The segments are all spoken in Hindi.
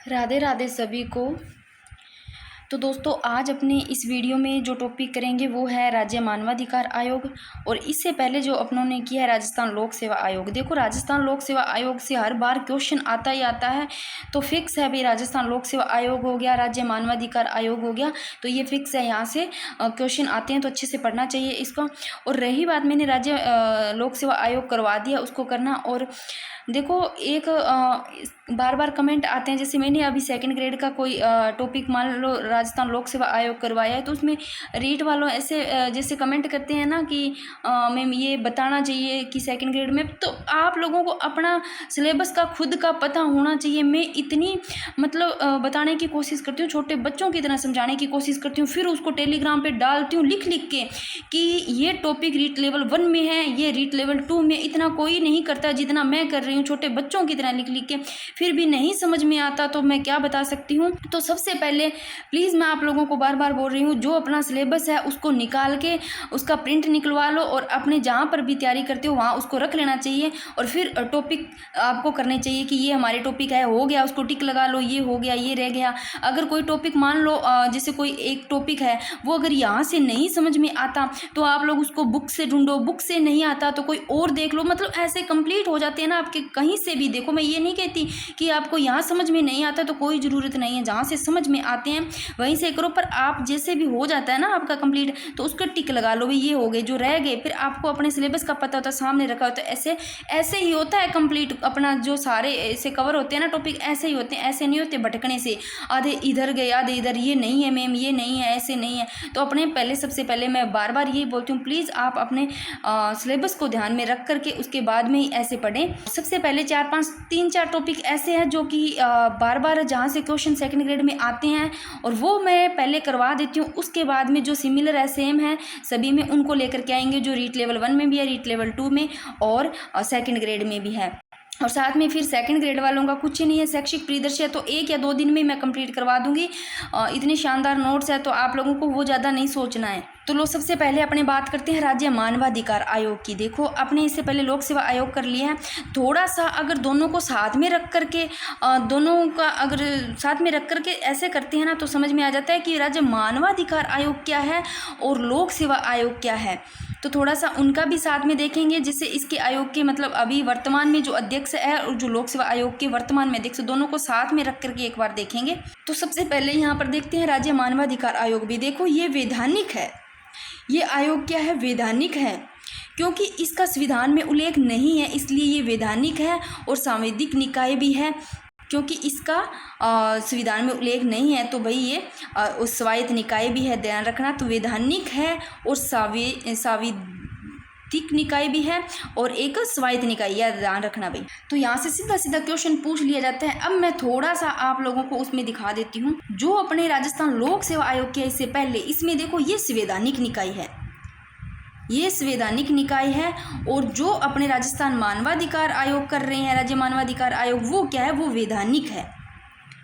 राधे राधे सभी को। तो दोस्तों आज अपने इस वीडियो में जो टॉपिक करेंगे वो है राज्य मानवाधिकार आयोग। और इससे पहले जो अपनों ने किया है राजस्थान लोक सेवा आयोग। देखो राजस्थान लोक सेवा आयोग से हर बार क्वेश्चन आता ही आता है, तो फिक्स है भाई। राजस्थान लोक सेवा आयोग हो गया, राज्य मानवाधिकार आयोग हो गया, तो ये फिक्स है, यहाँ से क्वेश्चन आते हैं तो अच्छे से पढ़ना चाहिए इसको। और रही बात, मैंने राज्य लोक सेवा आयोग करवा दिया, उसको करना। और देखो एक बार बार कमेंट आते हैं, जैसे मैंने अभी सेकंड ग्रेड का कोई टॉपिक मान लो राजस्थान लोक सेवा आयोग करवाया है, तो उसमें रीट वालों ऐसे जैसे कमेंट करते हैं ना कि मैम ये बताना चाहिए कि सेकंड ग्रेड में। तो आप लोगों को अपना सिलेबस का खुद का पता होना चाहिए। मैं इतनी बताने की कोशिश करती हूँ, छोटे बच्चों की तरह समझाने की कोशिश करती हूँ, फिर उसको टेलीग्राम पे डालती हूँ लिख लिख के कि ये टॉपिक रीट लेवल 1 में है, ये रीट लेवल 2 में। इतना कोई नहीं करता जितना मैं कर रही हूँ, छोटे बच्चों की तरह लिख लिख के। फिर भी नहीं समझ में आता तो मैं क्या बता सकती हूँ। तो सबसे पहले प्लीज़ मैं आप लोगों को बार बार बोल रही हूँ, जो अपना सिलेबस है उसको निकाल के उसका प्रिंट निकलवा लो, और अपने जहाँ पर भी तैयारी करते हो वहाँ उसको रख लेना चाहिए। और फिर टॉपिक आपको करने चाहिए कि ये हमारे टॉपिक है, हो गया उसको टिक लगा लो, ये हो गया, ये रह गया। अगर कोई टॉपिक मान लो जैसे कोई एक टॉपिक है, वो अगर यहाँ से नहीं समझ में आता तो आप लोग उसको बुक से ढूंढो, बुक से नहीं आता तो कोई और देख लो। ऐसे कंप्लीट हो जाते हैं ना आपके, कहीं से भी देखो। मैं ये नहीं कहती कि आपको यहाँ समझ में नहीं आता तो कोई ज़रूरत नहीं है, जहाँ से समझ में आते हैं वहीं से करो। पर आप जैसे भी हो जाता है ना आपका कंप्लीट, तो उसका टिक लगा लो, भाई ये हो गए। जो रह गए फिर आपको अपने सिलेबस का पता होता है, सामने रखा होता है। ऐसे ही होता है कंप्लीट अपना, जो सारे ऐसे कवर होते हैं ना टॉपिक, ऐसे ही होते हैं, ऐसे नहीं होते भटकने से। आधे इधर गए आधे इधर, ये नहीं है मैम, ये नहीं है, ऐसे नहीं है। तो अपने सबसे पहले मैं बार बार यही बोलती हूँ, प्लीज़ आप अपने सिलेबस को ध्यान में रख करके उसके बाद में ही ऐसे पढ़ें। सबसे पहले 3-4 टॉपिक ऐसे हैं जो कि बार बार जहाँ से क्वेश्चन सेकंड ग्रेड में आते हैं, और वो मैं पहले करवा देती हूँ। उसके बाद में जो सिमिलर है, सेम है सभी में, उनको लेकर के आएंगे, जो रीट लेवल 1 में भी है, रीट लेवल 2 में और सेकंड ग्रेड में भी है। और साथ में फिर सेकंड ग्रेड वालों का कुछ ही नहीं है, शैक्षिक परिदृश्य तो 1 या 2 दिन में मैं कंप्लीट करवा दूंगी। इतने शानदार नोट्स है, तो आप लोगों को वो ज़्यादा नहीं सोचना है। तो लो सबसे पहले अपने बात करते हैं राज्य मानवाधिकार आयोग की। देखो अपने इससे पहले लोक सेवा आयोग कर लिया है, थोड़ा सा अगर दोनों को साथ में रख करके दोनों का अगर साथ में रख करके ऐसे करते हैं ना, तो समझ में आ जाता है कि राज्य मानवाधिकार आयोग क्या है और लोक सेवा आयोग क्या है। तो थोड़ा सा उनका भी साथ में देखेंगे, जिससे इसके आयोग के अभी वर्तमान में जो अध्यक्ष है और जो लोक सेवा आयोग के वर्तमान में अध्यक्ष, दोनों को साथ में रख करके एक बार देखेंगे। तो सबसे पहले यहाँ पर देखते हैं राज्य मानवाधिकार आयोग भी। देखो ये वैधानिक है, ये आयोग क्या है, वैधानिक है, क्योंकि इसका संविधान में उल्लेख नहीं है, इसलिए ये वैधानिक है। और सांविधिक निकाय भी है, क्योंकि इसका संविधान में उल्लेख नहीं है, तो भाई ये उस स्वायत्त निकाय भी है, ध्यान रखना। तो वैधानिक है और सांविधिक निकाय भी है और एक स्वायत्त निकाय, यह ध्यान रखना भाई। तो यहाँ से सीधा सीधा क्वेश्चन पूछ लिया जाता है। अब मैं थोड़ा सा आप लोगों को उसमें दिखा देती हूँ, जो अपने राजस्थान लोक सेवा आयोग के इससे पहले, इसमें देखो ये संवैधानिक निकाय है, ये संवैधानिक निकाय है। और जो अपने राजस्थान मानवाधिकार आयोग कर रहे हैं, राज्य मानवाधिकार आयोग, वो क्या है, वो वैधानिक है,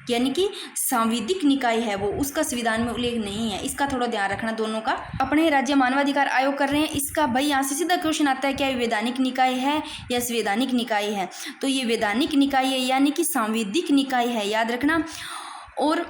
यानी कि सांविधिक निकाय है वो, उसका संविधान में उल्लेख नहीं है। इसका थोड़ा ध्यान रखना दोनों का। अपने राज्य मानवाधिकार आयोग कर रहे हैं, इसका भाई यहाँ से सीधा क्वेश्चन आता है, क्या ये वैधानिक निकाय है या संवैधानिक निकाय है। तो ये वैधानिक निकाय है, यानी कि सांविधिक निकाय है, याद रखना। और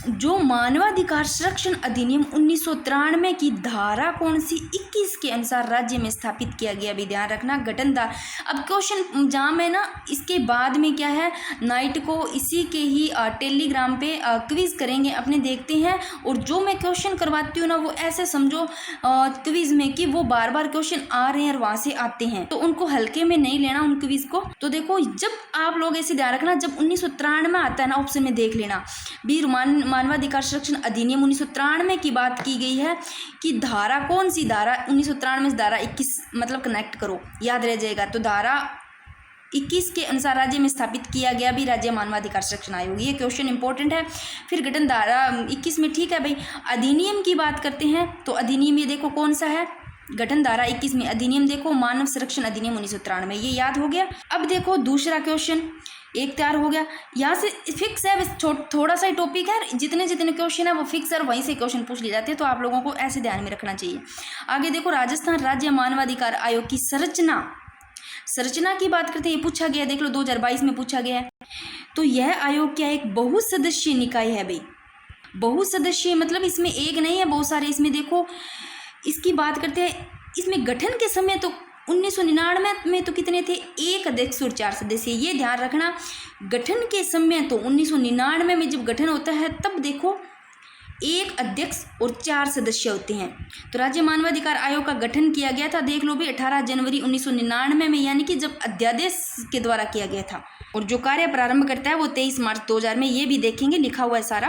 जो मानवाधिकार संरक्षण अधिनियम 1993 की धारा कौन सी, 21 के अनुसार राज्य में स्थापित किया गया, भी ध्यान रखना, गठनधारा। अब क्वेश्चन जहाँ में ना इसके बाद में क्या है, नाइट को इसी के ही टेलीग्राम पे क्विज करेंगे अपने, देखते हैं। और जो मैं क्वेश्चन करवाती हूँ ना, वो ऐसे समझो क्विज में कि वो बार बार क्वेश्चन आ रहे हैं और वहाँ से आते हैं, तो उनको हल्के में नहीं लेना उन क्विज को। तो देखो जब आप लोग ऐसे ध्यान रखना, जब 1993 आता है ना, ऑप्शन में देख लेना, वीर मानवाधिकार संरक्षण अधिनियम 1993 की बात की गई है कि धारा कौन सी, धारा 1993 से धारा 21 कनेक्ट करो, याद रह जाएगा। तो धारा 21 के अनुसार राज्य में स्थापित किया गया भी राज्य मानवाधिकार संरक्षण आयोग, ये क्वेश्चन इंपॉर्टेंट है। फिर गठन धारा 21 में, ठीक है भाई। अधिनियम की बात करते हैं, तो अधिनियम ये देखो कौन सा है, गठन धारा 21 में अधिनियम देखो, मानव संरक्षण अधिनियम 1993, ये याद हो गया। अब देखो दूसरा क्वेश्चन एक तैयार हो गया, यहाँ से फिक्स है, थोड़ा सा ही टॉपिक है, जितने क्वेश्चन है वो फिक्स है और वहीं से क्वेश्चन पूछ लिए जाते हैं, तो आप लोगों को ऐसे ध्यान में रखना चाहिए। आगे देखो राजस्थान राज्य मानवाधिकार आयोग की संरचना की बात करते हैं, ये पूछा गया, देख लो 2022 में पूछा गया है। तो यह आयोग क्या एक बहुसदस्यीय निकाय है भाई। बहुसदस्यीय मतलब इसमें एक नहीं है, बहुत सारे। इसमें देखो, इसकी बात करते हैं, इसमें गठन के समय तो 1999 में तो कितने थे, 1 अध्यक्ष और 4 सदस्य। ये ध्यान रखना, गठन के समय तो 1999 में जब गठन होता है तब देखो 1 अध्यक्ष और 4 सदस्य होते हैं। तो राज्य मानवाधिकार आयोग का गठन किया गया था, देख लो भी 18 जनवरी 1999 में, यानी कि जब अध्यादेश के द्वारा किया गया था। और जो कार्य प्रारंभ करता है वो 23 मार्च 2000 में, ये भी देखेंगे, लिखा हुआ है सारा।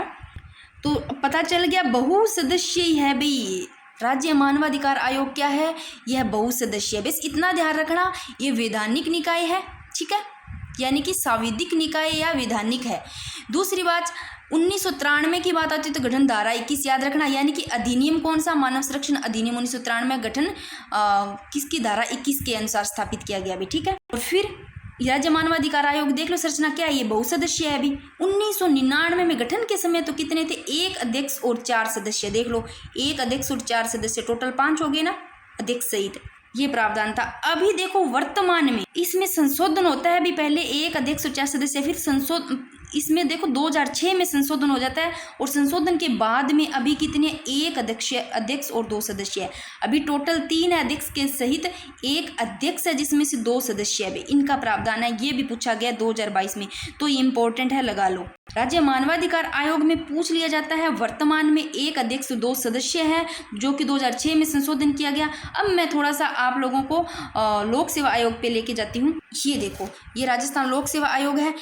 तो पता चल गया बहुसदस्यीय है भाई। राज्य मानवाधिकार आयोग क्या है, यह बहुसदस्यीय। बस इतना ध्यान रखना, ये वैधानिक निकाय है, ठीक है, यानी कि सांविधिक निकाय या वैधानिक है। दूसरी बात, 1993 की बात आती है तो गठन धारा 21 याद रखना, यानी कि अधिनियम कौन सा, मानव संरक्षण अधिनियम 1993 गठन किसकी धारा 21 के अनुसार स्थापित किया गया भी, ठीक है। और फिर राज्य मानवाधिकार आयोग देख लो संरचना क्या है, ये बहुसदस्यीय है अभी। 1999 में गठन के समय तो कितने थे, 1 अध्यक्ष और 4 सदस्य। देख लो 1 अध्यक्ष और 4 सदस्य, टोटल 5 हो गए ना, अध्यक्ष सहित। ये प्रावधान था। अभी देखो वर्तमान में इसमें संशोधन होता है, अभी पहले 1 अध्यक्ष और 4 सदस्य, फिर इसमें देखो 2006 में संशोधन हो जाता है, और संशोधन के बाद में अभी कितने, 1 अध्यक्ष और 2 सदस्य है। अभी टोटल 3 है अध्यक्ष के सहित, 1 अध्यक्ष है जिसमें से 2 सदस्य है। इनका प्रावधान है, ये भी पूछा गया 2022 में, तो ये इंपॉर्टेंट है, लगा लो। राज्य मानवाधिकार आयोग में पूछ लिया जाता है, वर्तमान में 1 अध्यक्ष 2 सदस्य है, जो कि 2006 में संशोधन किया गया। अब मैं थोड़ा सा आप लोगों को लोक सेवा आयोग पे लेके जाती हूँ। ये देखो, ये राजस्थान लोक सेवा आयोग है,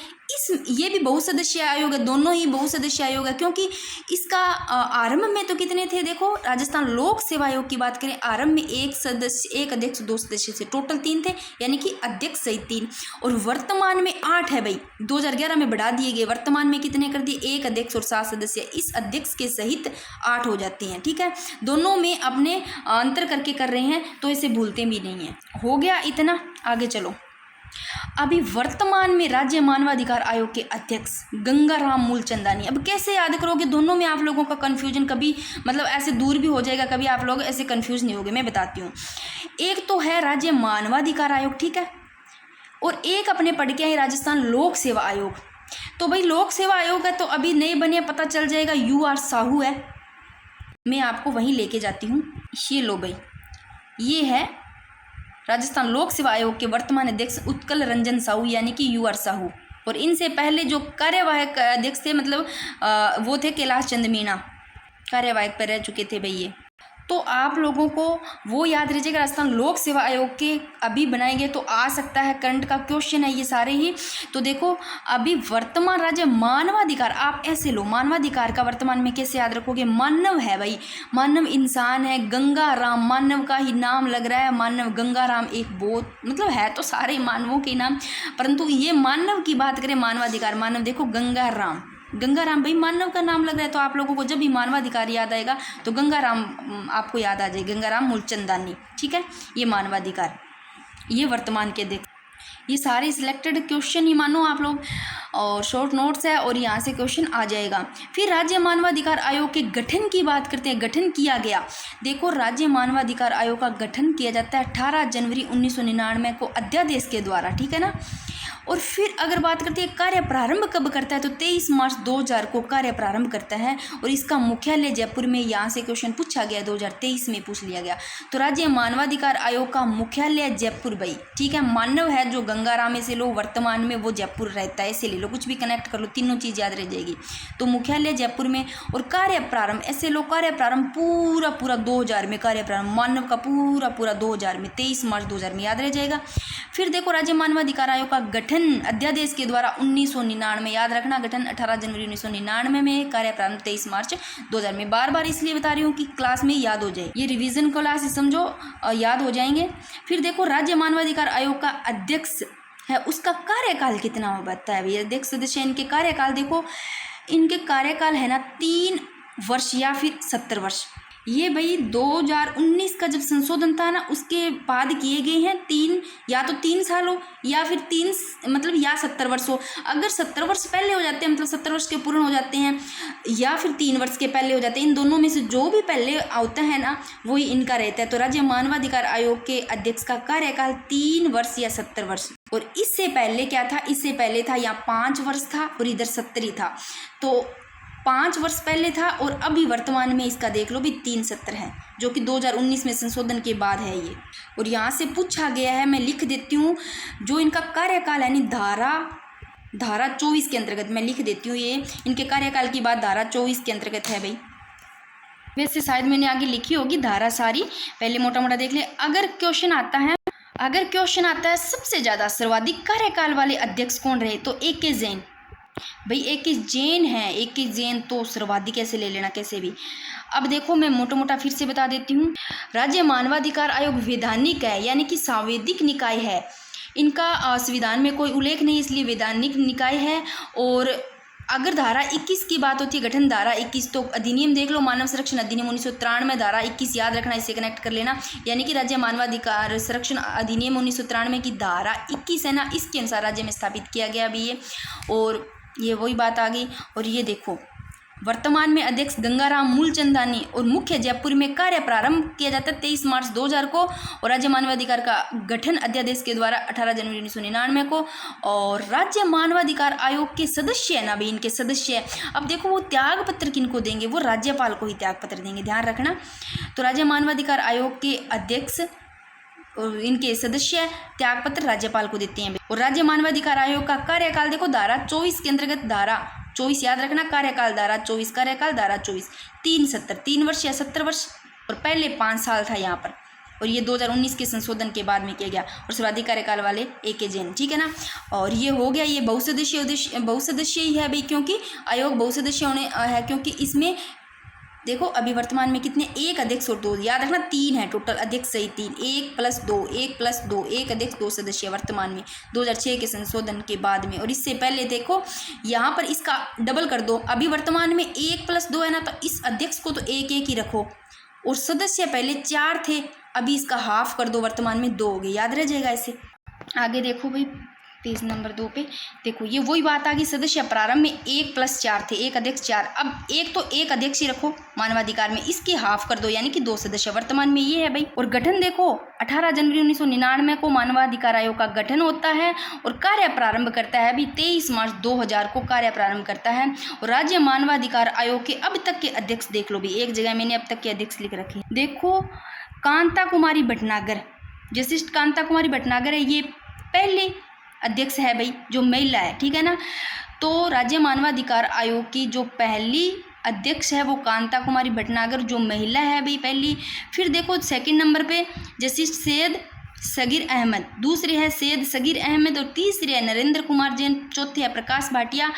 ये भी बहुसदस्यीय आयोग है, दोनों ही बहुसदस्यीय आयोग है, क्योंकि इसका आरंभ में तो कितने थे, देखो राजस्थान लोक सेवा आयोग की बात करें, आरंभ में 1 अध्यक्ष 2 सदस्य से, टोटल 3 थे, यानी कि अध्यक्ष सहित 3, और वर्तमान में 8 है भाई, 2011 में बढ़ा दिए गए। वर्तमान में कितने कर दिए, 1 अध्यक्ष और 7 सदस्य, इस अध्यक्ष के सहित 8 हो जाते हैं, ठीक है। दोनों में अपने अंतर करके कर रहे हैं, तो इसे भूलते भी नहीं है। हो गया इतना, आगे चलो। अभी वर्तमान में राज्य मानवाधिकार आयोग के अध्यक्ष गंगाराम मूलचंदानी। अब कैसे याद करोगे, दोनों में आप लोगों का कंफ्यूजन कभी मतलब ऐसे दूर भी हो जाएगा, कभी आप लोग ऐसे कंफ्यूज नहीं होगे, मैं बताती हूँ। एक तो है राज्य मानवाधिकार आयोग, ठीक है, और एक अपने पढ़ के आए राजस्थान लोक सेवा आयोग। तो भाई लोक सेवा आयोग है तो अभी नए बने, पता चल जाएगा UR साहू है, मैं आपको वहीं लेके जाती हूँ। ये लो भाई, ये है राजस्थान लोक सेवा आयोग के वर्तमान अध्यक्ष उत्कल रंजन साहू, यानी कि UR साहू। और इनसे पहले जो कार्यवाहक अध्यक्ष थे, मतलब वो थे कैलाश चंद मीणा, कार्यवाहक पर रह चुके थे भाई ये। तो आप लोगों को वो याद रहिएगा, राजस्थान लोक सेवा आयोग के अभी बनाएंगे तो आ सकता है, करंट का क्वेश्चन है ये सारे ही। तो देखो अभी वर्तमान राज्य मानवाधिकार, आप ऐसे लो, मानवाधिकार का वर्तमान में कैसे याद रखोगे, मानव है भाई, मानव इंसान है, गंगाराम, मानव का ही नाम लग रहा है, मानव गंगाराम, एक बहुत मतलब है तो सारे मानवों के नाम, परंतु ये मानव की बात करें, मानवाधिकार, मानव देखो गंगाराम, गंगाराम भाई मानव का नाम लग रहा है, तो आप लोगों को जब भी मानवाधिकार याद आएगा तो गंगाराम आपको याद आ जाएगा, गंगाराम मूलचंदानी, ठीक है। ये मानवाधिकार, ये वर्तमान के देख, ये सारे सिलेक्टेड क्वेश्चन ही मानो आप लोग, और शॉर्ट नोट्स है, और यहाँ से क्वेश्चन आ जाएगा। फिर राज्य मानवाधिकार आयोग के गठन की बात करते हैं, गठन किया गया। देखो राज्य मानवाधिकार आयोग का गठन किया जाता है 18 जनवरी 1999 को अध्यादेश के द्वारा, ठीक है ना। और फिर अगर बात करते हैं कार्य प्रारंभ कब करता है, तो 23 मार्च 2000 को कार्य प्रारंभ करता है, और इसका मुख्यालय जयपुर में, यहाँ से क्वेश्चन पूछा गया 2023 में पूछ लिया गया। तो राज्य मानवाधिकार आयोग का मुख्यालय जयपुर भाई, ठीक है। मानव है जो गंगाराम, ऐसे लो, वर्तमान में वो जयपुर रहता है, ऐसे ले लो, कुछ भी कनेक्ट कर लो, तीनों चीज़ याद रह जाएगी। तो मुख्यालय जयपुर में, और कार्य प्रारंभ ऐसे लो, कार्य प्रारंभ पूरा 2000 में, कार्य प्रारंभ मानव का पूरा 2000 में, 23 मार्च 2000 में याद रह जाएगा। फिर देखो राज्य मानवाधिकार आयोग का गठन अध्यादेश के द्वारा 1999, याद रखना, गठन 18 जनवरी 1999 में, कार्य प्रारंभ 23 मार्च 2000 में। बार बार इसलिए बता रही हूँ कि क्लास में याद हो जाए, ये रिवीजन क्लास समझो, याद हो जाएंगे। फिर देखो राज्य मानवाधिकार आयोग का अध्यक्ष है, उसका कार्यकाल कितना होता है भैया, अध्यक्ष सदस्य इनके कार्यकाल देखो, इनके कार्यकाल है ना 3 वर्ष या फिर 70 वर्ष। ये भाई 2019 का जब संशोधन था ना, उसके बाद किए गए हैं, 3 या तो 3 साल हो, या फिर 3 मतलब या 70 वर्ष हो। अगर 70 वर्ष पहले हो जाते हैं, मतलब 70 वर्ष के पूर्ण हो जाते हैं, या फिर 3 वर्ष के पहले हो जाते हैं, इन दोनों में से जो भी पहले होता है ना, वही इनका रहता है। तो राज्य मानवाधिकार आयोग के अध्यक्ष का कार्यकाल 3 वर्ष या 70 वर्ष और इससे पहले क्या था, इससे पहले था यहाँ 5 वर्ष था और इधर 70 ही था। तो 5 वर्ष पहले था और अभी वर्तमान में इसका देख लो भी 3 सत्र है, जो कि 2019 में संशोधन के बाद है ये। और यहाँ से पूछा गया है, मैं लिख देती हूँ जो इनका कार्यकाल यानी धारा 24 के अंतर्गत मैं लिख देती हूँ, ये इनके कार्यकाल की बात धारा 24 के अंतर्गत है भाई। वैसे शायद मैंने आगे लिखी होगी धारा सारी, पहले मोटा मोटा देख ले। अगर क्वेश्चन आता है सबसे ज़्यादा सर्वाधिक कार्यकाल वाले अध्यक्ष कौन रहे, तो A.K. जैन भाई। A.K. जैन है, A.K. जैन तो सर्वाधिक कैसे ले लेना कैसे भी। अब देखो मैं मोटा मोटा फिर से बता देती हूँ। राज्य मानवाधिकार आयोग वैधानिक है यानी कि सांवैधिक निकाय है, इनका संविधान में कोई उल्लेख नहीं, इसलिए वैधानिक निकाय है। और अगर धारा 21 की बात होती है, गठन धारा 21, तो अधिनियम देख लो, मानव संरक्षण अधिनियम 1993 धारा 21 याद रखना, इससे कनेक्ट कर लेना। यानी कि राज्य मानवाधिकार संरक्षण अधिनियम 1993 की धारा 21 है ना, इसके अनुसार राज्य में स्थापित किया गया अभी ये। और ये वही बात आ गई। और ये देखो वर्तमान में अध्यक्ष गंगाराम मूलचंदानी और मुख्य जयपुर में कार्य प्रारंभ किया जाता है 23 मार्च 2000 को, और राज्य मानवाधिकार का गठन अध्यादेश के द्वारा 18 जनवरी 1999 को। और राज्य मानवाधिकार आयोग के सदस्य है ना भाई, इनके सदस्य। अब देखो वो त्याग पत्र किनको देंगे, वो राज्यपाल को ही त्याग पत्र देंगे, ध्यान रखना। तो राज्य मानवाधिकार आयोग के अध्यक्ष और इनके सदस्य त्याग पत्र राज्यपाल को देते हैं। और राज्य मानवाधिकार आयोग का कार्यकाल देखो धारा 24 के अंतर्गत, धारा 24 याद रखना, कार्यकाल धारा 24, कार्यकाल धारा 24, 3 सत्र, 3 वर्ष या 70 वर्ष, और पहले 5 साल था यहाँ पर। और ये 2019 के संशोधन के बाद में किया गया। और सर्वाधिक कार्यकाल वाले A.K. जैन, ठीक है ना। और ये हो गया, ये बहुसदस्यीय ही है भाई, क्योंकि आयोग बहुसदस्यीय होने है, क्योंकि इसमें देखो अभी वर्तमान में कितने, 1 अध्यक्ष और 2, याद रखना 3 है टोटल अध्यक्ष सही 3, 1 + 2, 1 + 2, 1 अध्यक्ष 2 सदस्य वर्तमान में 2006 के संशोधन के बाद में। और इससे पहले देखो यहाँ पर इसका डबल कर दो, अभी वर्तमान में 1 + 2 है ना, तो इस अध्यक्ष को तो 1 ही रखो, और सदस्य पहले 4 थे, अभी इसका हाफ कर दो, वर्तमान में 2 हो गए, याद रह जाएगा ऐसे। आगे देखो भाई पेज नंबर 2 पे देखो, ये वही बात आ गई, सदस्य प्रारंभ में 1 + 4 थे, 1 अध्यक्ष 4, अब एक अध्यक्ष ही रखो मानवाधिकार में, इसके हाफ कर दो यानी कि 2 सदस्य, वर्तमान में ये है भाई। और गठन देखो 18 जनवरी 1999 को मानवाधिकार आयोग का गठन होता है, और कार्य प्रारंभ करता है अभी 23 मार्च 2000 को कार्य प्रारंभ करता है। और राज्य मानवाधिकार आयोग के अब तक के अध्यक्ष देख लो भी, एक जगह मैंने अब तक के अध्यक्ष लिख रखे, देखो कांता कुमारी भटनागर, जस्टिस कांता कुमारी भटनागर है, ये पहले अध्यक्ष है भाई, जो महिला है, ठीक है ना। तो राज्य मानवाधिकार आयोग की जो पहली अध्यक्ष है वो कांता कुमारी भटनागर, जो महिला है भाई पहली। फिर देखो सेकंड नंबर पे जस्टिस सैयद सगीर अहमद, दूसरे है सैयद सगीर अहमद, और तीसरे है नरेंद्र कुमार जैन, चौथे है प्रकाश भाटिया,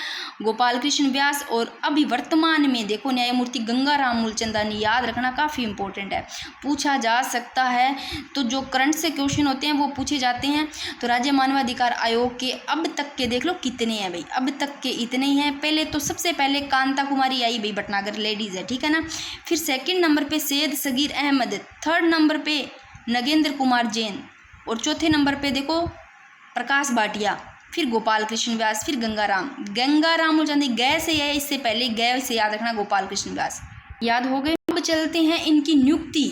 गोपाल कृष्ण व्यास, और अभी वर्तमान में देखो न्यायमूर्ति गंगाराम मूलचंदानी, याद रखना काफ़ी इंपॉर्टेंट है, पूछा जा सकता है। तो जो करंट से क्वेश्चन होते हैं वो पूछे जाते हैं। तो राज्य मानवाधिकार आयोग के अब तक के देख लो कितने हैं भाई, अब तक के इतने ही हैं। पहले तो सबसे पहले कांता कुमारी आई भाई भटनागर, लेडीज़ है, ठीक है ना। फिर सेकेंड नंबर पर सैयद सगीर अहमद, थर्ड नंबर पर नगेंद्र कुमार जैन, और चौथे नंबर पे देखो प्रकाश भाटिया, फिर गोपाल कृष्ण व्यास, फिर गंगाराम मूलचंदानी, गै से है, इससे पहले गै से याद रखना गोपाल कृष्ण व्यास, याद हो गए। अब चलते हैं इनकी नियुक्ति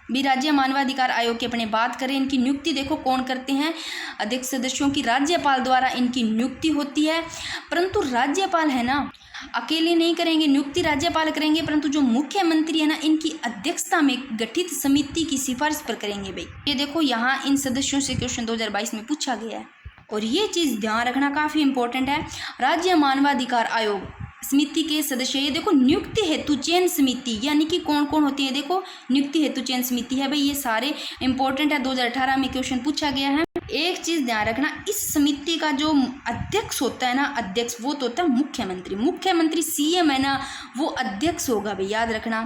भी, राज्य मानवाधिकार आयोग की अपने बात करें, इनकी नियुक्ति देखो कौन करते हैं, अध्यक्ष सदस्यों की राज्यपाल द्वारा इनकी नियुक्ति होती है। परंतु राज्यपाल है ना अकेले नहीं करेंगे, नियुक्ति राज्यपाल करेंगे, परंतु जो मुख्यमंत्री है ना इनकी अध्यक्षता में गठित समिति की सिफारिश पर करेंगे भाई। ये देखो यहाँ इन सदस्यों से क्वेश्चन 2022 में पूछा गया है, और ये चीज़ ध्यान रखना काफ़ी इंपॉर्टेंट है। राज्य मानवाधिकार आयोग समिति के सदस्य, ये देखो नियुक्ति हेतु चयन समिति, यानी कि कौन कौन होती है, देखो नियुक्ति हेतु चयन समिति है भाई, ये सारे इंपॉर्टेंट है, 2018 में क्वेश्चन पूछा गया है। एक चीज़ ध्यान रखना, इस समिति का जो अध्यक्ष होता है ना, अध्यक्ष वो तो होता है मुख्यमंत्री CM है ना, वो अध्यक्ष होगा भाई, याद रखना।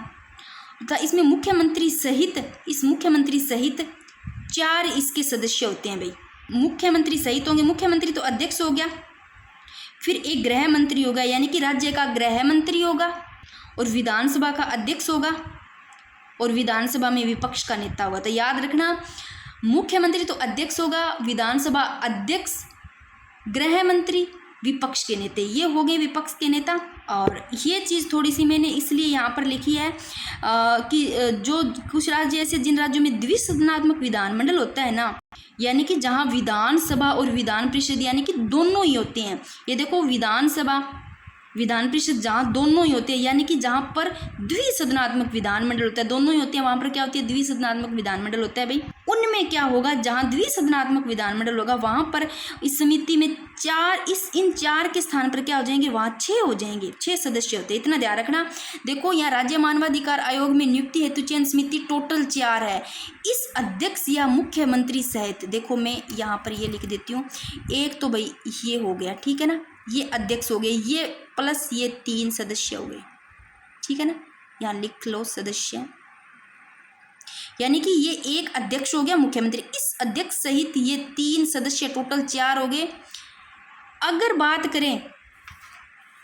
तो इसमें मुख्यमंत्री सहित 4 इसके सदस्य होते हैं भाई, मुख्यमंत्री सहित होंगे, मुख्यमंत्री तो अध्यक्ष हो गया, फिर एक गृह मंत्री होगा यानी कि राज्य का गृह मंत्री होगा, और विधानसभा का अध्यक्ष होगा, और विधानसभा में विपक्ष का नेता होगा। तो याद रखना मुख्यमंत्री तो अध्यक्ष होगा, विधानसभा अध्यक्ष, गृह मंत्री, विपक्ष के नेता, ये हो गए विपक्ष के नेता। और ये चीज़ थोड़ी सी मैंने इसलिए यहाँ पर लिखी है कि जो कुछ राज्य ऐसे जिन राज्यों में द्विसदनात्मक विधानमंडल होता है ना, यानी कि जहाँ विधानसभा और विधान परिषद यानी कि दोनों ही होते हैं। ये देखो विधानसभा विधान परिषद जहाँ दोनों ही होते हैं, यानी कि जहाँ पर द्विसदनात्मक विधानमंडल होता है, दोनों ही होते हैं, वहाँ पर क्या होती है, द्विसदनात्मक विधानमंडल होता है भाई। उनमें क्या होगा, जहाँ द्विसदनात्मक विधानमंडल होगा वहाँ पर इस समिति में इन चार के स्थान पर क्या हो जाएंगे, वहाँ 6 हो जाएंगे, 6 सदस्य होते हैं, इतना ध्यान रखना। देखो यहाँ राज्य मानवाधिकार आयोग में नियुक्ति हेतु चयन समिति टोटल 4 है, इस अध्यक्ष या मुख्यमंत्री सहित। देखो मैं यहाँ पर ये लिख देती हूँ, एक तो भाई ये हो गया, ठीक है ना, ये अध्यक्ष हो गए, ये प्लस ये 3 सदस्य हो गए, ठीक है ना, यहाँ लिख लो सदस्य, यानी कि ये एक अध्यक्ष हो गया मुख्यमंत्री, इस अध्यक्ष सहित ये 3 सदस्य, टोटल 4 हो गए। अगर बात करें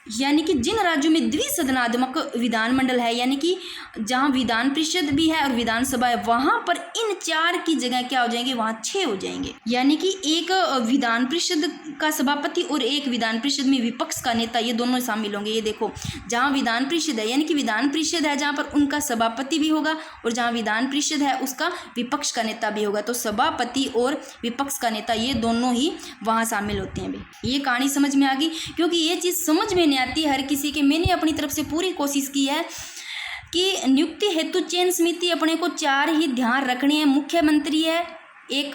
यानी कि जिन राज्यों में द्विसदनात्मक विधानमंडल है, यानी कि जहाँ विधान परिषद भी है और विधानसभा है, वहाँ पर इन 4 की जगह क्या हो जाएंगे, वहाँ 6 हो जाएंगे। यानी कि एक विधान परिषद का सभापति और एक विधान परिषद में विपक्ष का नेता, ये दोनों शामिल होंगे। ये देखो जहाँ विधान परिषद है, यानी कि विधान परिषद है जहाँ पर उनका सभापति भी होगा, और जहाँ विधान परिषद है उसका विपक्ष का नेता भी होगा, तो सभापति और विपक्ष का नेता ये दोनों ही वहाँ शामिल होते हैं भाई। ये कहानी समझ में आ गई, क्योंकि ये चीज़ समझ में नहीं आती हर किसी के। मैंने अपनी तरफ से पूरी कोशिश की है कि नियुक्ति हेतु चयन समिति अपने को 4 ही ध्यान रखने हैं। मुख्यमंत्री है एक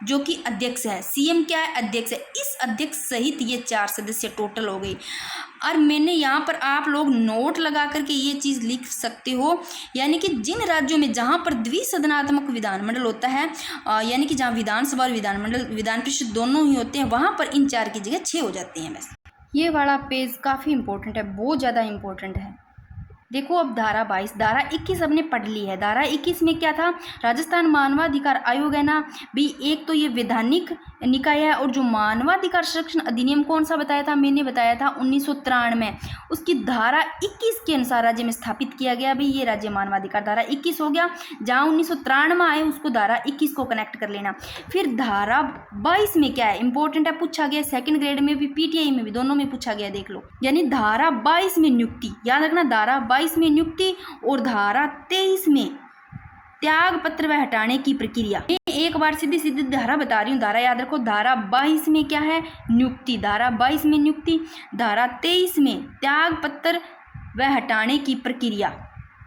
जो कि अध्यक्ष है, सीएम क्या है, अध्यक्ष है, इस अध्यक्ष सहित ये 4 सदस्य टोटल हो गई। और मैंने यहाँ पर आप लोग नोट लगा करके ये चीज़ लिख सकते हो, यानी कि जिन राज्यों में जहाँ पर द्विसदनात्मक विधानमंडल होता है, यानी कि जहाँ विधानसभा और विधान परिषद दोनों ही होते हैं, वहाँ पर इन 4 की जगह 6 हो जाते हैं बस। ये वाला पेज काफ़ी इंपॉर्टेंट है, बहुत ज़्यादा इंपॉर्टेंट है। देखो अब धारा 22, धारा 21 हमने पढ़ ली है। धारा 21 में क्या था, राजस्थान मानवाधिकार आयोग है ना भी, एक तो ये वैधानिक निकाय है, और जो मानवाधिकार संरक्षण अधिनियम कौन सा बताया था, मैंने बताया था 1993 में, उसकी धारा 21 के अनुसार राज्य में स्थापित किया गया भाई। ये राज्य मानवाधिकार धारा 21 हो गया, जहाँ 1993 में आए उसको धारा 21 को कनेक्ट कर लेना। फिर धारा 22 में क्या है, इंपॉर्टेंट है, पूछा गया सेकंड ग्रेड में भी, पीटीआई में भी, दोनों में पूछा गया, देख लो। यानी धारा 22 में नियुक्ति, याद रखना, धारा 22 में नियुक्ति, और धारा 23 में त्याग पत्र व हटाने की प्रक्रिया। मैं एक बार सीधी सीधी धारा बता रही हूँ, धारा याद रखो। धारा 22 में क्या है, नियुक्ति, धारा 22 में नियुक्ति, धारा 23 में त्याग पत्र व हटाने की प्रक्रिया।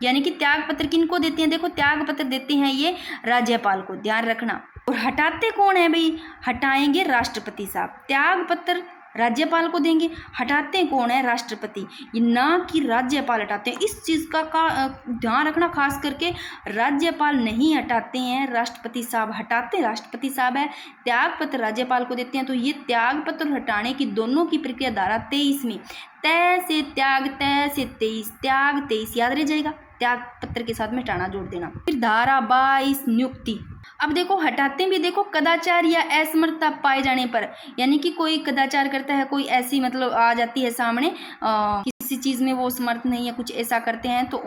यानी कि त्याग पत्र किनको देते हैं, देखो त्याग पत्र देते हैं ये राज्यपाल को, ध्यान रखना। और हटाते कौन है भाई, हटाएंगे राष्ट्रपति साहब। त्याग पत्र राज्यपाल को देंगे, हटाते कौन है, राष्ट्रपति, ये ना कि राज्यपाल हटाते हैं। इस चीज़ का ध्यान रखना, खास करके राज्यपाल नहीं हटाते हैं, राष्ट्रपति साहब हटाते हैं, राष्ट्रपति साहब है। त्याग पत्र राज्यपाल को देते हैं, तो ये त्याग पत्र हटाने की दोनों की प्रक्रिया धारा 23 में, तय से त्याग, तय से 23, त्याग 23 याद रह जाएगा, त्याग पत्र के साथ में हटाना जोड़ देना। फिर धारा 22 नियुक्ति। अब देखो हटाते भी, देखो कदाचार या असमर्थता पाए जाने पर, यानी कि कोई कदाचार करता है, कोई ऐसी मतलब आ जाती है सामने किसी चीज़ में वो समर्थ नहीं है, कुछ ऐसा करते हैं, तो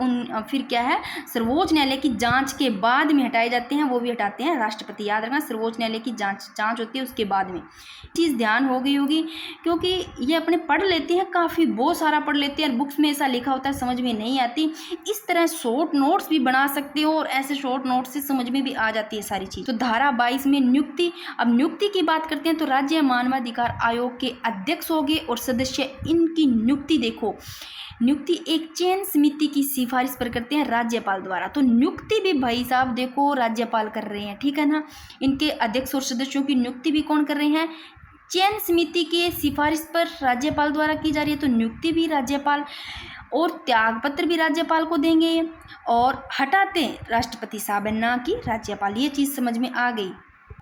फिर क्या है, सर्वोच्च न्यायालय की जांच के बाद में हटाए जाते हैं, वो भी हटाते हैं राष्ट्रपति। याद रखना, सर्वोच्च न्यायालय की जांच होती है उसके बाद में। चीज़ ध्यान हो गई होगी, क्योंकि ये अपने पढ़ लेते हैं, काफ़ी बहुत सारा पढ़ लेते हैं, और बुक्स में ऐसा लिखा होता है समझ में नहीं आती। इस तरह शॉर्ट नोट्स भी बना सकते हो, और ऐसे शॉर्ट नोट्स से समझ में भी आ जाती है सारी चीज़। तो धारा 22 में नियुक्ति। अब नियुक्ति की बात करते हैं, तो राज्य मानवाधिकार आयोग के अध्यक्ष हो गए और सदस्य, इनकी नियुक्ति देखो, नियुक्ति एक चयन समिति की सिफारिश पर करते हैं राज्यपाल द्वारा। तो नियुक्ति भी भाई साहब देखो राज्यपाल कर रहे हैं, ठीक है ना। इनके अध्यक्ष और सदस्यों की नियुक्ति भी कौन कर रहे हैं, चयन समिति के सिफारिश पर राज्यपाल द्वारा की जा रही है, तो नियुक्ति भी राज्यपाल, और त्याग पत्र भी राज्यपाल को देंगे, और हटाते राष्ट्रपति साहब ना कि राज्यपाल। ये चीज़ समझ में आ गई।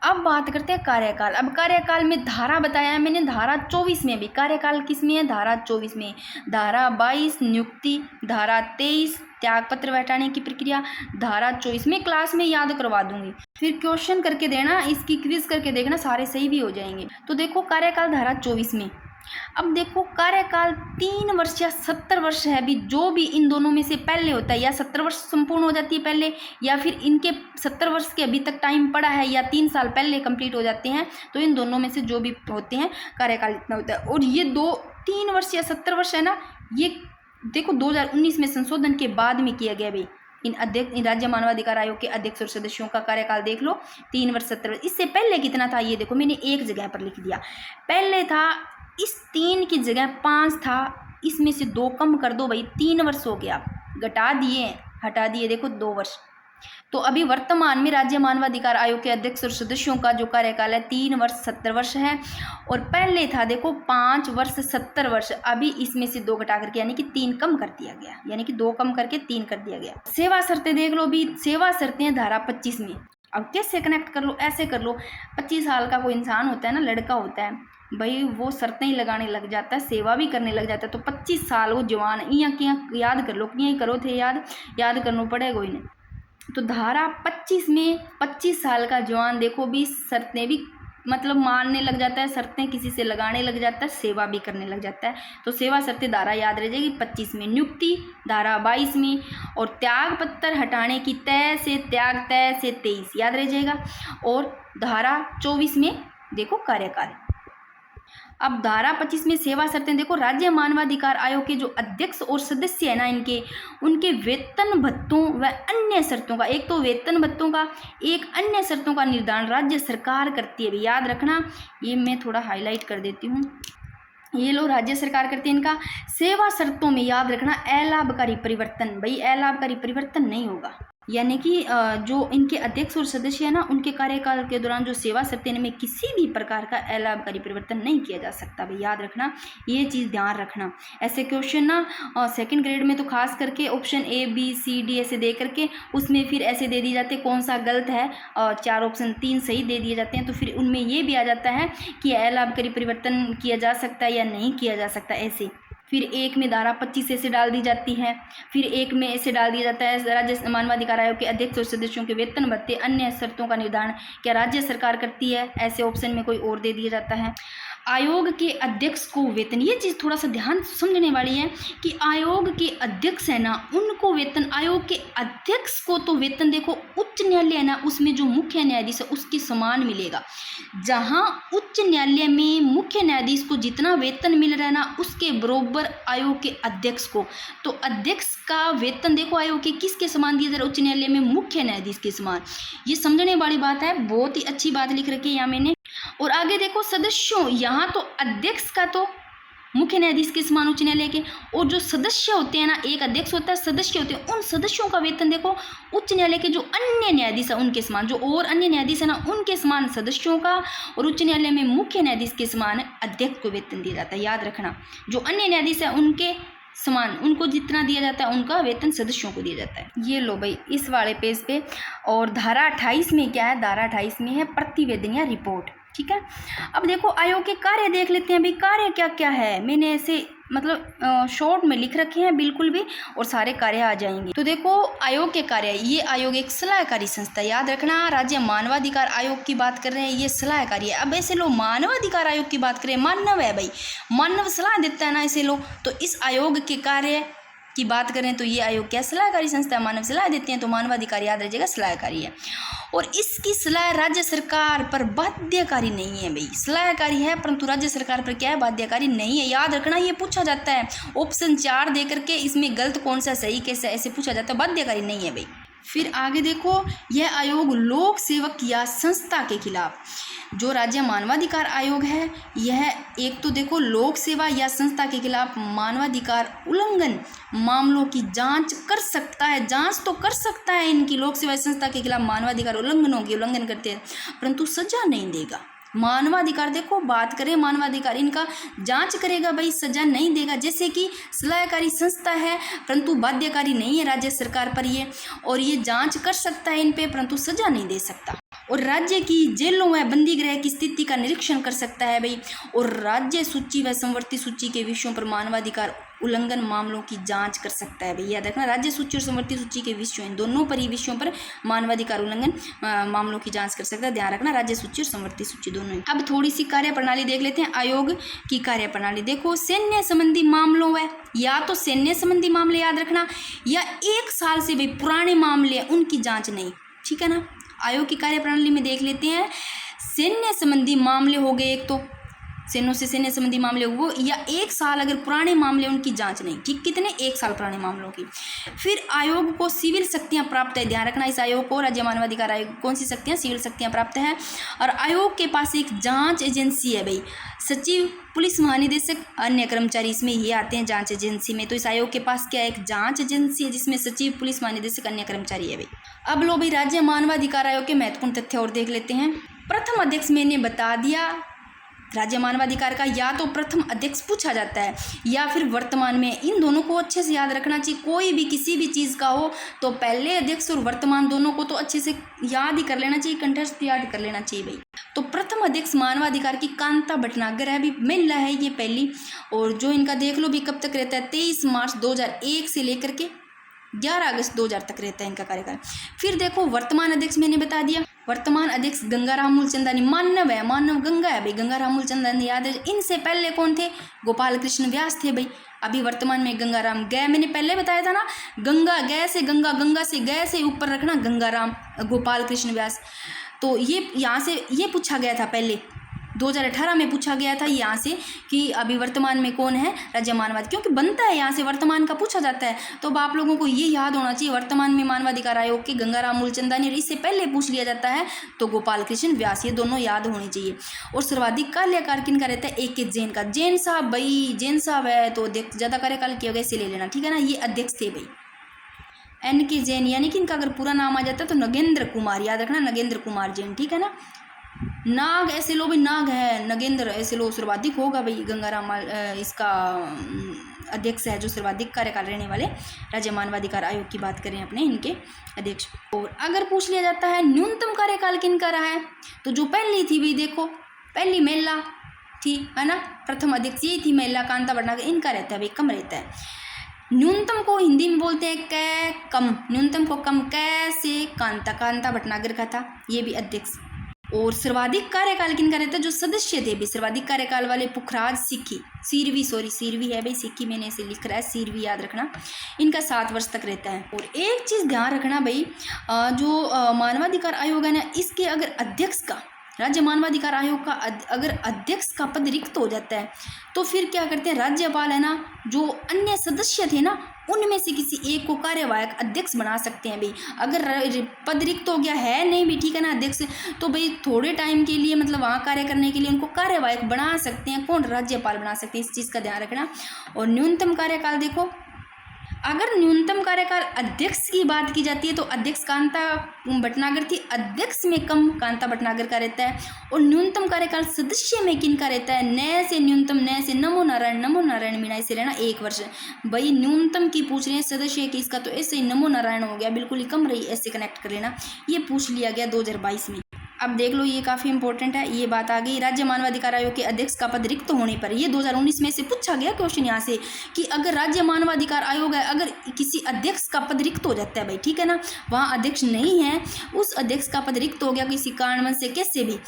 अब बात करते हैं कार्यकाल। अब कार्यकाल में धारा बताया है मैंने, धारा 24 में भी कार्यकाल किस में है, धारा 24 में। धारा 22 नियुक्ति, धारा 23 त्याग पत्र हटाने की प्रक्रिया, धारा 24 में क्लास में याद करवा दूंगी, फिर क्वेश्चन करके देना, इसकी क्विज करके देखना, सारे सही भी हो जाएंगे। तो देखो कार्यकाल धारा 24 में। अब देखो कार्यकाल 3 वर्ष या 70 वर्ष है भी, जो भी इन दोनों में से पहले होता है, या 70 वर्ष संपूर्ण हो जाती है पहले, या फिर इनके 70 वर्ष के अभी तक टाइम पड़ा है, या 3 साल पहले कंप्लीट हो जाते हैं, तो इन दोनों में से जो भी होते हैं कार्यकाल इतना होता है। और ये 3 वर्ष या 70 वर्ष है ना, ये देखो 2019 में संशोधन के बाद में किया गया भाई। इन राज्य मानवाधिकार आयोग के अध्यक्ष और सदस्यों का कार्यकाल देख लो, 3 वर्ष 70 वर्ष। इससे पहले कितना था ये देखो, मैंने एक जगह पर लिख दिया। पहले था इस 3 की जगह 5 था, इसमें से 2 कम कर दो भाई, 3 वर्ष हो गया, घटा दिए, हटा दिए, देखो 2 वर्ष। तो अभी वर्तमान में राज्य मानवाधिकार आयोग के अध्यक्ष और सदस्यों का जो कार्यकाल है 3 वर्ष 70 वर्ष है, और पहले था देखो 5 वर्ष 70 वर्ष। अभी इसमें से 2 घटा करके यानी कि 3 कम कर दिया गया, यानी कि 2 कम करके 3 कर दिया गया। सेवा शर्तें देख लो भी, सेवा शर्तें हैं धारा 25 में। अब कैसे कनेक्ट कर लो, ऐसे कर लो, 25 साल का कोई इंसान होता है ना, लड़का होता है भाई, वो शर्तें ही लगाने लग जाता है, सेवा भी करने लग जाता है। तो 25 साल वो जवान यहाँ क्या याद कर लो, क्या करो थे याद करना पड़ेगा इन्हें। तो धारा 25 में 25 साल का जवान देखो भी शर्तें भी मतलब मानने लग जाता है, शर्तें किसी से लगाने लग जाता है, सेवा भी करने लग जाता है। तो सेवा शर्तें धारा याद रह जाएगी 25 में, नियुक्ति धारा 22 में, और त्याग पत्र हटाने की तय से 23 याद रह जाएगा। और धारा 24 में देखो कार्यकाल। अब धारा 25 में सेवा शर्तें देखो, राज्य मानवाधिकार आयोग के जो अध्यक्ष और सदस्य है ना, उनके वेतन भत्तों व अन्य शर्तों का, एक तो वेतन भत्तों का, एक अन्य शर्तों का निर्धारण राज्य सरकार करती है। याद रखना, ये मैं थोड़ा हाईलाइट कर देती हूँ, ये लो राज्य सरकार करती है इनका। सेवा शर्तों में याद रखना अलाभकारी परिवर्तन, भाई अलाभकारी परिवर्तन नहीं होगा, यानी कि जो इनके अध्यक्ष और सदस्य है ना, उनके कार्यकाल के दौरान जो सेवा शर्तें में किसी भी प्रकार का अलाभकारी परिवर्तन नहीं किया जा सकता। भाई याद रखना, ये चीज़ ध्यान रखना। ऐसे क्वेश्चन ना सेकंड ग्रेड में तो खास करके option A B C D ऐसे दे करके उसमें फिर ऐसे दे दिए जाते हैं कौन सा गलत है, 4 ऑप्शन 3 सही दे दिए जाते हैं। तो फिर उनमें ये भी आ जाता है कि अलाभकारी परिवर्तन किया जा सकता है या नहीं किया जा सकता, ऐसे। फिर एक में धारा 25 ऐसे डाल दी जाती है, फिर एक में ऐसे डाल दिया जाता है राज्य मानवाधिकार आयोग के अध्यक्ष और सदस्यों के वेतन भत्ते अन्य शर्तों का निर्धारण क्या राज्य सरकार करती है, ऐसे ऑप्शन में कोई और दे दिया जाता है। आयोग के अध्यक्ष को वेतन, ये चीज़ थोड़ा सा ध्यान समझने वाली है कि आयोग के अध्यक्ष है ना, उनको वेतन, आयोग के अध्यक्ष को तो वेतन देखो उच्च न्यायालय है ना, उसमें जो मुख्य न्यायाधीश है उसके समान मिलेगा। जहां उच्च न्यायालय में मुख्य न्यायाधीश को जितना वेतन मिल रहा है ना, उसके बरोबर आयोग के अध्यक्ष को, तो अध्यक्ष का वेतन देखो आयोग के किसके समान दिया जा रहा है, उच्च न्यायालय में मुख्य न्यायाधीश के समान। ये समझने वाली बात है, बहुत ही अच्छी बात लिख रखी है यहाँ मैंने। और आगे देखो सदस्यों, यहाँ तो अध्यक्ष का तो मुख्य न्यायाधीश के समान उच्च न्यायालय के, और जो सदस्य होते हैं ना, एक अध्यक्ष होता है, सदस्य होते हैं, उन सदस्यों का वेतन देखो उच्च न्यायालय के जो अन्य न्यायाधीश है उनके समान, जो और अन्य न्यायाधीश है ना उनके समान सदस्यों का, और उच्च न्यायालय में मुख्य न्यायाधीश के समान अध्यक्ष को वेतन दिया जाता है। याद रखना, जो अन्य न्यायाधीश है उनके समान उनको जितना दिया जाता है उनका वेतन सदस्यों को दिया जाता है। ये लो भाई इस वाले पेज पे। और धारा 28 में क्या है, धारा 28 में है प्रतिवेदन या रिपोर्ट, ठीक है। अब देखो आयोग के कार्य देख लेते हैं भाई, कार्य क्या क्या है, मैंने ऐसे मतलब शॉर्ट में लिख रखे हैं बिल्कुल भी, और सारे कार्य आ जाएंगे। तो देखो आयोग के कार्य, ये आयोग एक सलाहकारी संस्था, याद रखना राज्य मानवाधिकार आयोग की बात कर रहे हैं, ये सलाहकारी है। अब ऐसे लो मानवाधिकार आयोग की बात करें, मानव है भाई, मानव सलाह देता है ना, ऐसे लो। तो इस आयोग के कार्य की बात करें तो ये आयोग क्या सलाहकारी संस्था है, मानव सलाह देते हैं, तो मानवाधिकार याद रखिएगा सलाहकारी है। और इसकी सलाह राज्य सरकार पर बाध्यकारी नहीं है भाई, सलाहकारी है परंतु राज्य सरकार पर क्या है, बाध्यकारी नहीं है। याद रखना, ये पूछा जाता है ऑप्शन 4 दे करके, इसमें गलत कौन सा सही कैसा ऐसे पूछा जाता है, बाध्यकारी नहीं है भाई। फिर आगे देखो, यह आयोग लोक सेवक या संस्था के खिलाफ, जो राज्य मानवाधिकार आयोग है यह एक तो देखो लोक सेवा या संस्था के खिलाफ मानवाधिकार उल्लंघन मामलों की जांच कर सकता है, जांच तो कर सकता है इनकी, लोक सेवा संस्था के खिलाफ मानवाधिकार उल्लंघन करते हैं, परंतु सजा नहीं देगा। मानवाधिकार देखो बात करें, मानवाधिकार इनका जांच करेगा भाई, सजा नहीं देगा। जैसे कि सलाहकारी संस्था है परंतु बाध्यकारी नहीं है राज्य सरकार पर ये, और ये जांच कर सकता है इन पे परंतु सजा नहीं दे सकता। और राज्य की जेलों व बंदी गृह की स्थिति का निरीक्षण कर सकता है भाई, और राज्य सूची व संवर्ती सूची के विषयों पर मानवाधिकार उल्लंघन मामलों की जांच कर सकता है भाई। याद रखना, राज्य सूची और संवर्ती सूची के विषयों, इन दोनों पर ही विषयों पर मानवाधिकार उल्लंघन मामलों की जांच कर सकता है। ध्यान रखना, राज्य सूची और संवर्ती सूची दोनों ही। अब थोड़ी सी कार्य प्रणाली देख लेते हैं। आयोग की कार्य प्रणाली देखो, सैन्य संबंधी मामलों है, या तो सैन्य संबंधी मामले याद रखना, या 1 साल से भी पुराने मामले उनकी जाँच नहीं, ठीक है ना। आयोग की कार्यप्रणाली में देख लेते हैं, सैन्य संबंधी मामले हो गए, एक तो सैन्यों से सैन्य संबंधी मामले वो, या 1 साल अगर पुराने मामले उनकी जांच नहीं की, कितने 1 साल पुराने मामलों की। फिर आयोग को सिविल शक्तियां प्राप्त है, ध्यान रखना इस आयोग को, राज्य मानवाधिकार आयोग कौन सी शक्तियां, सिविल शक्तियां प्राप्त है। और आयोग के पास एक जांच एजेंसी है भाई, सचिव, पुलिस महानिदेशक, अन्य कर्मचारी इसमें ये आते हैं जांच एजेंसी में। तो इस आयोग के पास क्या है, एक जांच एजेंसी है जिसमें सचिव, पुलिस महानिदेशक, अन्य कर्मचारी है भाई। अब लो भाई राज्य मानवाधिकार आयोग के महत्वपूर्ण तथ्य और देख लेते हैं। प्रथम अध्यक्ष मैंने बता दिया, राज्य मानवाधिकार का या तो प्रथम अध्यक्ष पूछा जाता है या फिर वर्तमान में, इन दोनों को अच्छे से याद रखना चाहिए। कोई भी किसी भी चीज़ का हो तो पहले अध्यक्ष और वर्तमान दोनों को तो अच्छे से याद ही कर लेना चाहिए, कंठस्थ याद कर लेना चाहिए भाई। तो प्रथम अध्यक्ष मानवाधिकार की कांता भटनागर है, अभी महिला है ये पहली, और जो इनका देख लो भी कब तक रहता है, 23 मार्च 2001 से लेकर के 11 अगस्त 2000 तक रहता है इनका कार्यकाल। फिर देखो वर्तमान अध्यक्ष मैंने बता दिया, वर्तमान अध्यक्ष गंगाराम मूलचंदानी, मानव है, मानव गंगा है भाई, गंगाराम मूलचंदानी याद है। इनसे पहले कौन थे, गोपाल कृष्ण व्यास थे भाई। अभी वर्तमान में गंगाराम गए, मैंने पहले बताया था ना, गंगा गए से गंगा, गंगा से गए से ऊपर रखना गंगाराम, गोपाल कृष्ण व्यास। तो ये यहाँ से ये पूछा गया था पहले 2018 में पूछा गया था यहाँ से कि अभी वर्तमान में कौन है राज्य मानवाधिकार, क्योंकि बनता है यहाँ से वर्तमान का पूछा जाता है। तो अब आप लोगों को ये याद होना चाहिए, वर्तमान में मानवाधिकार आयोग के गंगाराम मूलचंदानी, और इससे पहले पूछ लिया जाता है तो गोपाल कृष्ण व्यास, ये दोनों याद होने चाहिए। और सर्वाधिक कार्यकाल किनका रहता है, एक जैन का, जैन साहब भाई, जैन साहब है तो ज़्यादा कार्यकाल किया गया इसे ले लेना, ठीक है ना। ये अध्यक्ष थे भाई NK जैन, यानी कि इनका अगर पूरा नाम आ जाता है तो नगेंद्र कुमार, याद रखना नगेंद्र कुमार जैन, ठीक है ना। नाग ऐसे लो भाई, नाग है, नगेंद्र ऐसे लो, सर्वाधिक होगा भाई गंगाराम इसका अध्यक्ष है जो सर्वाधिक कार्यकाल रहने वाले राज्य मानवाधिकार आयोग की बात करें अपने इनके अध्यक्ष। और अगर पूछ लिया जाता है न्यूनतम कार्यकाल किनका रहा है, तो जो पहली थी भाई देखो, पहली महिला थी है ना, प्रथम अध्यक्ष यही थी महिला, कांता भटनागर, इनका रहता है भाई, कम रहता है। न्यूनतम को हिंदी में बोलते हैं कै कम, न्यूनतम को कम, कैसे कांता भटनागर का था, ये भी अध्यक्ष। और सर्वाधिक कार्यकाल किनका रहता है, जो सदस्य थे भी सर्वाधिक कार्यकाल वाले, पुखराज सिक्की, सीरवी है भाई, सिक्की मैंने इसे लिख रहा है, सीरवी याद रखना, इनका 7 वर्ष तक रहता है। और एक चीज़ ध्यान रखना भाई, जो मानवाधिकार आयोग है ना, इसके अगर अध्यक्ष का, राज्य मानवाधिकार आयोग का अगर अध्यक्ष का पद रिक्त हो जाता है तो फिर क्या करते हैं, राज्यपाल है ना, जो अन्य सदस्य थे ना, उनमें से किसी एक को कार्यवाहक अध्यक्ष बना सकते हैं भाई। अगर पद रिक्त हो गया है नहीं भी, ठीक है ना, अध्यक्ष, तो भाई थोड़े टाइम के लिए मतलब वहाँ कार्य करने के लिए उनको कार्यवाहक बना सकते हैं, कौन, राज्यपाल बना सकते हैं, इस चीज़ का ध्यान रखना। और न्यूनतम कार्यकाल देखो, अगर न्यूनतम कार्यकाल अध्यक्ष की बात की जाती है तो अध्यक्ष कांता भटनागर थी, अध्यक्ष में कम कांता भटनागर का रहता है। और न्यूनतम कार्यकाल सदस्य में किन का रहता है, नए से न्यूनतम, नए से नमो नारायण मीणा, इसे रहना 1 वर्ष भाई। न्यूनतम की पूछ रहे हैं सदस्य की, इसका तो ऐसे ही नमो नारायण हो गया, बिल्कुल ही कम रही, ऐसे कनेक्ट कर लेना, ये पूछ लिया गया 2022 में। अब देख लो ये काफ़ी इंपॉर्टेंट है, ये बात आ गई, राज्य मानवाधिकार आयोग के अध्यक्ष का पद रिक्त होने पर, ये 2019 में से पूछा गया क्वेश्चन यहाँ से कि अगर राज्य मानवाधिकार आयोग है, अगर किसी अध्यक्ष का पद रिक्त हो जाता है भाई, ठीक है ना, वहाँ अध्यक्ष नहीं है, उस अध्यक्ष का पद रिक्त हो गया किसी कारणवश से, कैसे भी,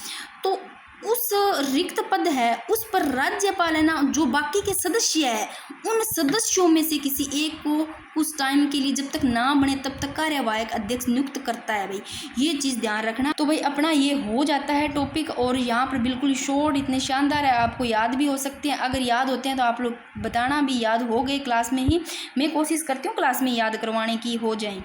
तो उस रिक्त पद है उस पर राज्यपाल है ना, जो बाकी के सदस्य है उन सदस्यों में से किसी एक को उस टाइम के लिए, जब तक ना बने तब तक कार्यवाहक अध्यक्ष नियुक्त करता है भाई, ये चीज़ ध्यान रखना। तो भाई अपना ये हो जाता है टॉपिक, और यहाँ पर बिल्कुल शॉर्ट, इतने शानदार है, आपको याद भी हो सकते हैं। अगर याद होते हैं तो आप लोग बताना भी याद हो गए क्लास में ही, मैं कोशिश करती हूँ क्लास में याद करवाने की हो जाए।